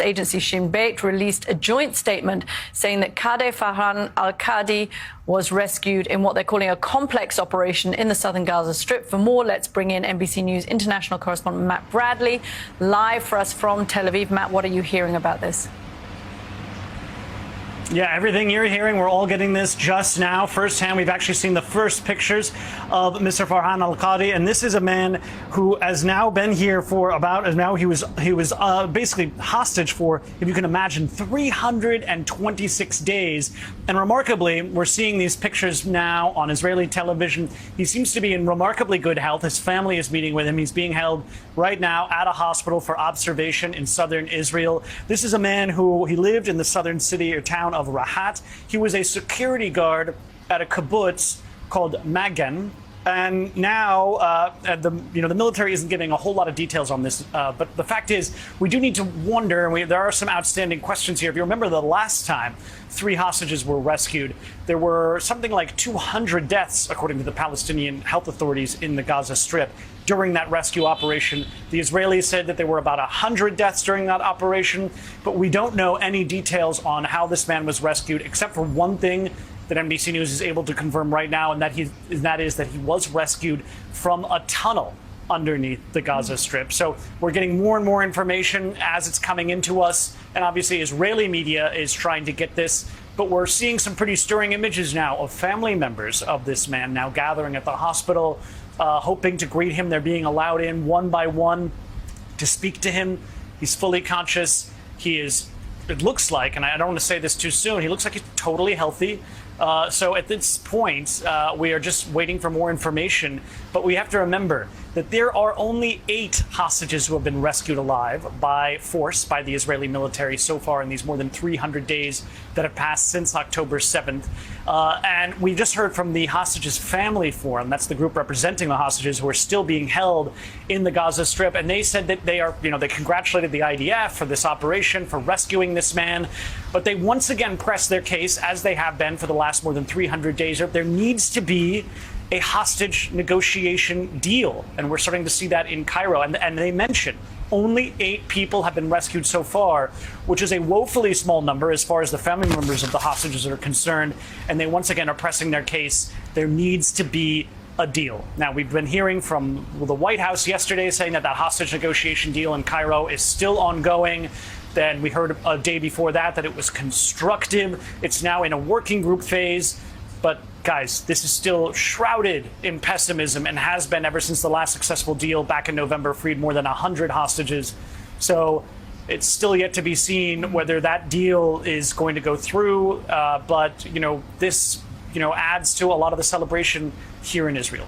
agency Shin Bet released a joint statement saying that Khadr Farhan al-Qadi was rescued in what they're calling a complex operation in the southern Gaza Strip. For more, let's bring in NBC News international correspondent Matt Bradley, live for us from Tel Aviv. Matt, what are you hearing about this? Yeah, everything you're hearing, we're all getting this just now firsthand. We've actually seen the first pictures of Mr. Farhan al-Qadi, and this is a man who has now been here for he was basically hostage for, if you can imagine, 326 days. And remarkably, we're seeing these pictures now on Israeli television. He seems to be in remarkably good health. His family is meeting with him. He's being held right now at a hospital for observation in southern Israel. This is a man who he lived in the southern city or town of Rahat. He was a security guard at a kibbutz called Magen. And now the military isn't giving a whole lot of details on this. But the fact is, we do need to wonder, and there are some outstanding questions here. If you remember the last time 3 hostages were rescued, there were something like 200 deaths, according to the Palestinian health authorities in the Gaza Strip. During that rescue operation, the Israelis said that there were about 100 deaths during that operation, but we don't know any details on how this man was rescued, except for one thing that NBC News is able to confirm right now, and that is that he was rescued from a tunnel underneath the Gaza Strip. So we're getting more and more information as it's coming into us, and obviously Israeli media is trying to get this. But we're seeing some pretty stirring images now of family members of this man now gathering at the hospital, hoping to greet him. They're being allowed in one by one to speak to him. He's fully conscious. He is, it looks like, and I don't want to say this too soon, he looks like he's totally healthy. So at this point, we are just waiting for more information. But we have to remember that there are only 8 hostages who have been rescued alive by force by the Israeli military so far in these more than 300 days that have passed since October 7th. And we just heard from the Hostages Family Forum. That's the group representing the hostages who are still being held in the Gaza Strip. And they said that they congratulated the IDF for this operation, for rescuing this man. But they once again pressed their case, as they have been for the last more than 300 days. There needs to be a hostage negotiation deal. And we're starting to see that in Cairo. And they mentioned only 8 people have been rescued so far, which is a woefully small number as far as the family members of the hostages are concerned. And they once again are pressing their case. There needs to be a deal. Now, we've been hearing from the White House yesterday saying that hostage negotiation deal in Cairo is still ongoing. Then we heard a day before that it was constructive. It's now in a working group phase. But guys, this is still shrouded in pessimism and has been ever since the last successful deal back in November freed more than 100 hostages. So it's still yet to be seen whether that deal is going to go through. But this adds to a lot of the celebration here in Israel.